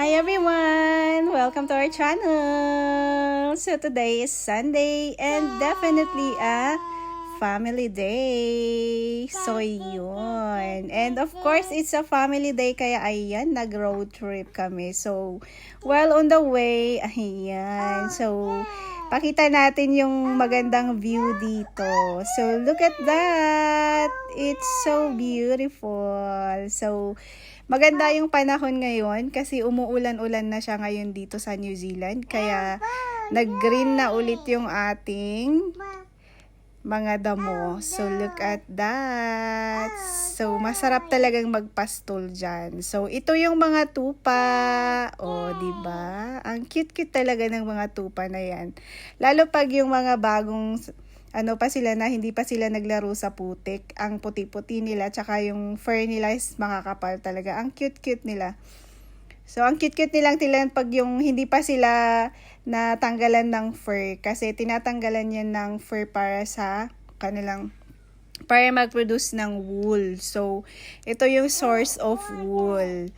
Hi everyone! Welcome to our channel! So today is Sunday and definitely a family day. So yun. And of course, it's a family day kaya ayan, nag-road trip kami. So, while on the way, ayan. So, pakita natin yung magandang view dito. So, look at that! It's so beautiful. So, maganda yung panahon ngayon kasi umuulan-ulan na siya ngayon dito sa New Zealand. Kaya nag-green na ulit yung ating mga damo. So look at that. So masarap talagang magpastol dyan. So ito yung mga tupa. Di ba? Ang cute-cute talaga ng mga tupa na yan. Lalo pag yung mga bagong pa sila na hindi pa sila naglaro sa putik. Ang puti-puti nila, tsaka yung fur nila is makakapal talaga. Ang cute-cute nila. So, ang cute-cute nilang tilan pag yung hindi pa sila natanggalan ng fur. Kasi tinatanggalan yan ng fur para sa kanilang, para mag-produce ng wool. So, ito yung source of wool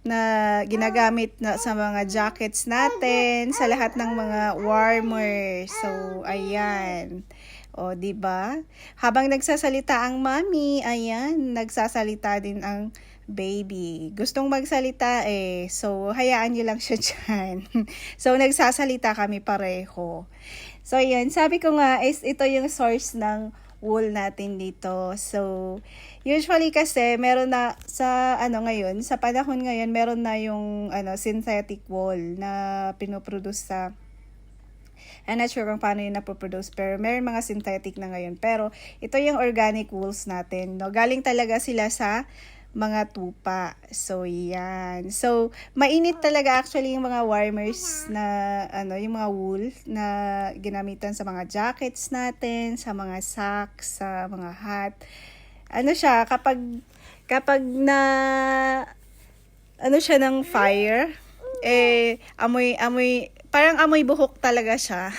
na ginagamit na sa mga jackets natin, sa lahat ng mga warmer. So, ayan. Di ba? Habang nagsasalita ang mommy, ayan, nagsasalita din ang baby. Gustong magsalita eh. So, hayaan niyo lang siya dyan. So, nagsasalita kami pareho. So, yun. Sabi ko nga, ito yung source ng wool natin dito. So, usually kasi, meron na sa, ngayon, sa panahon ngayon, meron na yung, synthetic wool na pinoproduce sa I'm not sure kung paano yun napoproduce, pero meron mga synthetic na ngayon. Pero ito yung organic wools natin, no? Galing talaga sila sa mga tupa. So, yan. So, mainit talaga actually yung mga warmers na, yung mga wool na ginamitan sa mga jackets natin, sa mga socks, sa mga hat. Siya, kapag na, siya ng fire, parang amoy buhok talaga siya.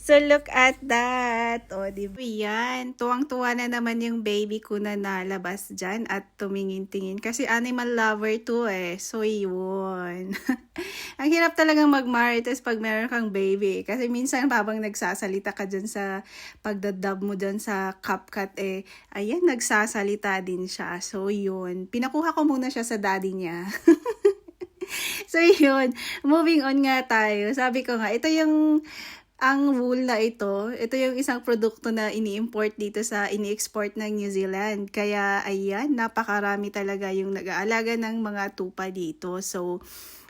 So, look at that. Diba? Yan. Tuwang-tuwa na naman yung baby ko na nalabas dyan at tumingin-tingin. Kasi animal lover to eh. So, yun. Ang hirap talagang mag-marites pag meron kang baby. Kasi minsan habang nagsasalita ka dyan sa pagdadab mo dyan sa CapCut ayan, nagsasalita din siya. So, yun. Pinakuha ko muna siya sa daddy niya. So, yun. Moving on nga tayo. Sabi ko nga, ang wool na ito yung isang produkto na ini-export ng New Zealand. Kaya, ayan, napakarami talaga yung nag-aalaga ng mga tupa dito. So,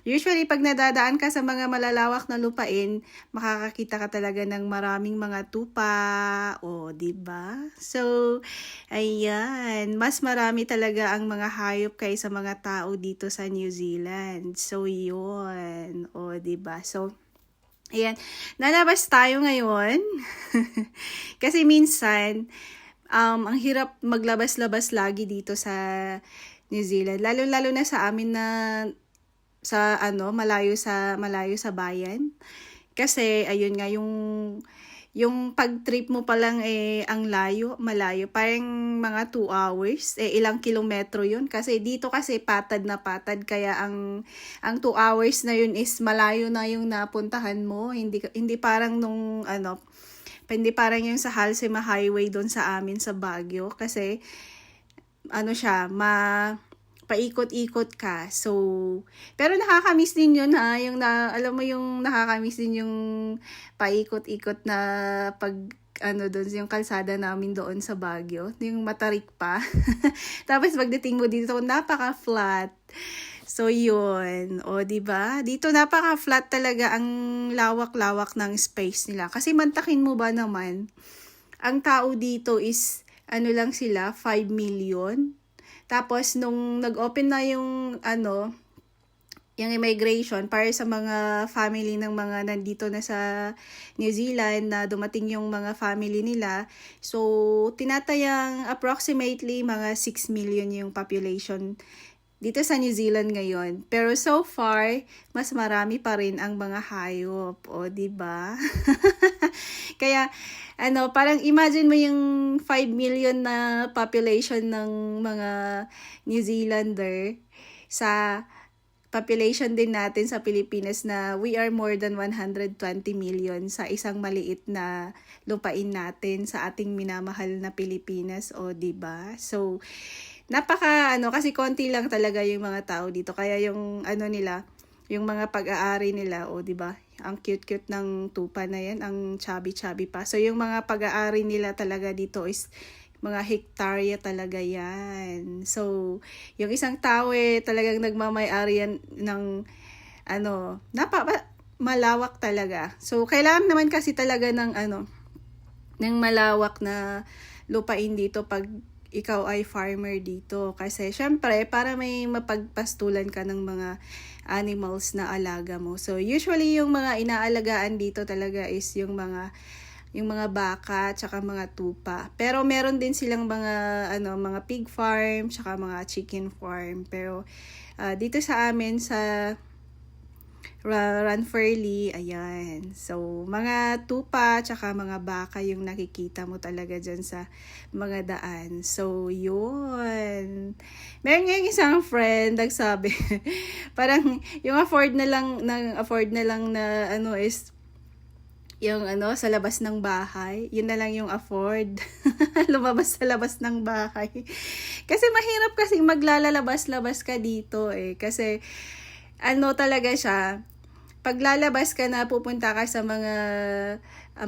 usually, pag nadadaan ka sa mga malalawak na lupain, makakakita ka talaga ng maraming mga tupa. Diba? So, ayan. Mas marami talaga ang mga hayop kaysa mga tao dito sa New Zealand. So, yun. Diba? So, ayan. Nalabas tayo ngayon. Kasi minsan, ang hirap maglabas-labas lagi dito sa New Zealand. Lalo-lalo na sa amin na sa malayo sa bayan. Kasi ayun nga yung pag-trip mo pa lang ang malayo. Parang mga 2 hours, ilang kilometro yun. Kasi dito kasi patad na patad, kaya ang 2 hours na yun is malayo na yung napuntahan mo. Hindi parang hindi parang yung sa Halsema Highway doon sa amin sa Baguio. Kasi siya, paikot-ikot ka. So, pero nakakamiss din yun ha. Alam mo yung nakakamiss din yung paikot-ikot na doon, yung kalsada namin doon sa Baguio. Yung matarik pa. Tapos pagdating mo dito, napaka-flat. So, yun. Diba? Dito napaka-flat talaga, ang lawak-lawak ng space nila. Kasi mantakin mo ba naman, ang tao dito is, lang sila, 5 million. Tapos, nung nag-open na yung immigration para sa mga family ng mga nandito na sa New Zealand, na dumating yung mga family nila. So, tinatayang approximately mga 6 million yung population dito sa New Zealand ngayon. Pero so far, mas marami pa rin ang mga hayop. Diba? Kaya, parang imagine mo yung 5 million na population ng mga New Zealander sa population din natin sa Pilipinas na we are more than 120 million sa isang maliit na lupain natin sa ating minamahal na Pilipinas, o 'di ba? So kasi konti lang talaga yung mga tao dito, kaya yung nila, yung mga pag-aari nila, o 'di ba? Ang cute-cute ng tupa na yan, ang chubby-chubby pa. So yung mga pag-aari nila talaga dito is mga hektarya talaga yan. So, yung isang tao talagang nagmamay-ari yan ng malawak talaga. So, kailangan naman kasi talaga ng malawak na lupain dito pag ikaw ay farmer dito. Kasi, syempre, para may mapagpastulan ka ng mga animals na alaga mo. So, usually, yung mga inaalagaan dito talaga is yung mga baka, tsaka mga tupa. Pero meron din silang mga pig farm, tsaka mga chicken farm. Pero dito sa amin sa Ranfurly, ayan. So mga tupa, tsaka mga baka yung nakikita mo talaga dyan sa mga daan. So yun. Meron ngayong isang friend nagsabi, parang yung afford na lang na is yung sa labas ng bahay, yun na lang yung afford. Lumabas sa labas ng bahay. Kasi mahirap kasi maglalabas-labas ka dito Kasi talaga siya, pag lalabas ka na pupunta ka sa mga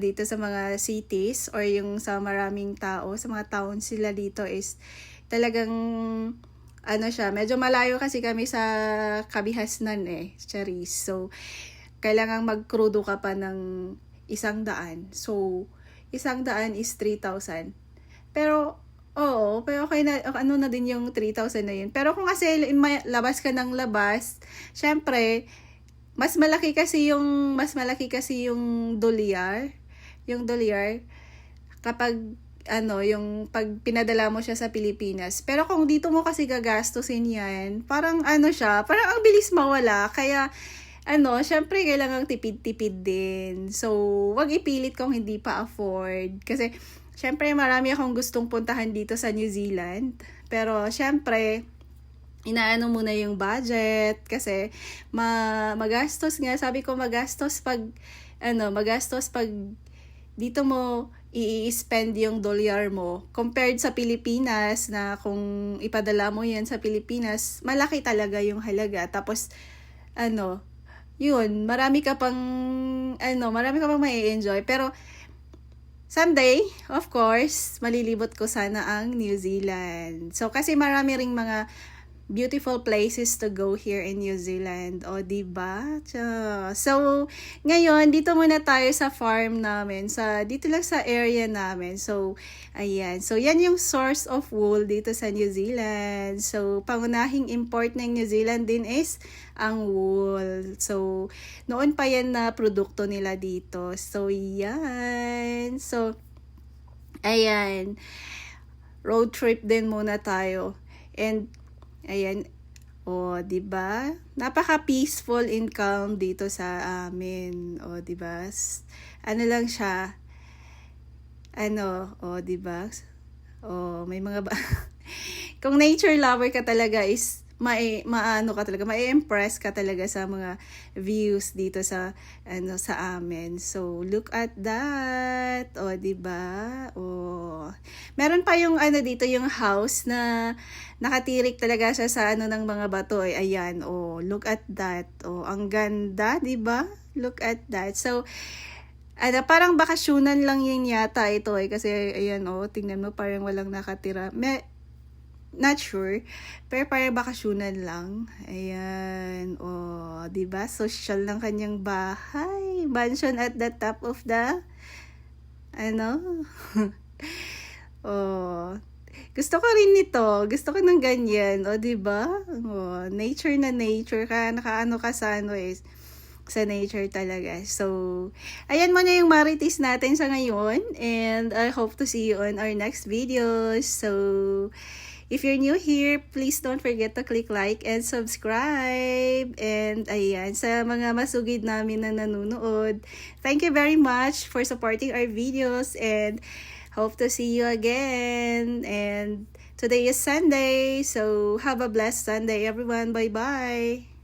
dito sa mga cities or yung sa maraming tao, sa mga towns sila dito is talagang siya, medyo malayo kasi kami sa Kabihasnan Charis. So kailangang magkrudo ka pa ng 100. So, 100 is 3,000. Pero, pero okay na, na din yung 3,000 na yun. Pero kung kasi labas ka ng labas, syempre, mas malaki kasi yung dolyar. Yung dolyar, kapag, yung pag pinadala mo siya sa Pilipinas. Pero kung dito mo kasi gagastusin yan, parang parang ang bilis mawala. Kaya, syempre kailangang tipid-tipid din. So, wag ipilit kung hindi pa afford. Kasi, syempre marami akong gustong puntahan dito sa New Zealand. Pero, syempre, inaano muna yung budget. Kasi, magastos nga. Sabi ko, magastos pag dito mo i-spend yung dolyar mo. Compared sa Pilipinas, na kung ipadala mo yan sa Pilipinas, malaki talaga yung halaga. Tapos, yun, marami ka pang mai-enjoy. Pero, someday, of course, malilibot ko sana ang New Zealand. So, kasi marami ring mga beautiful places to go here in New Zealand. O, diba? So, ngayon, dito muna tayo sa farm namin. Dito lang sa area namin. So, ayan. So, yan yung source of wool dito sa New Zealand. So, pangunahing import ng New Zealand din is ang wool. So, noon pa yan na produkto nila dito. So, yan. So, ayan. Road trip din muna tayo. And, ayan, diba? Napaka-peaceful and calm dito sa amin. Diba? Lang siya. Diba? May mga kung nature lover ka talaga is ma-impress ka talaga sa mga views dito sa sa amin. So look at that. Diba? Meron pa yung dito yung house na nakatirik talaga siya sa ng mga bato. Ayan, look at that. Ang ganda, diba? Look at that. So parang bakasyonan lang yun yata ito kasi ayan tingnan mo, parang walang nakatira. Not sure, pero parang bakasyonan lang. Ayan, diba? Social ng kanyang bahay. Mansion at the top of the gusto ko rin nito. Gusto ko ng ganyan. Diba? Nature na nature ka. Nakaano ka sa sa nature talaga. So, ayan muna yung Marites natin sa ngayon. And I hope to see you on our next videos. So, if you're new here, please don't forget to click like and subscribe. And ayan, sa mga masugid namin na nanonood, thank you very much for supporting our videos and hope to see you again. And Today is Sunday, so have a blessed Sunday, everyone. Bye-bye.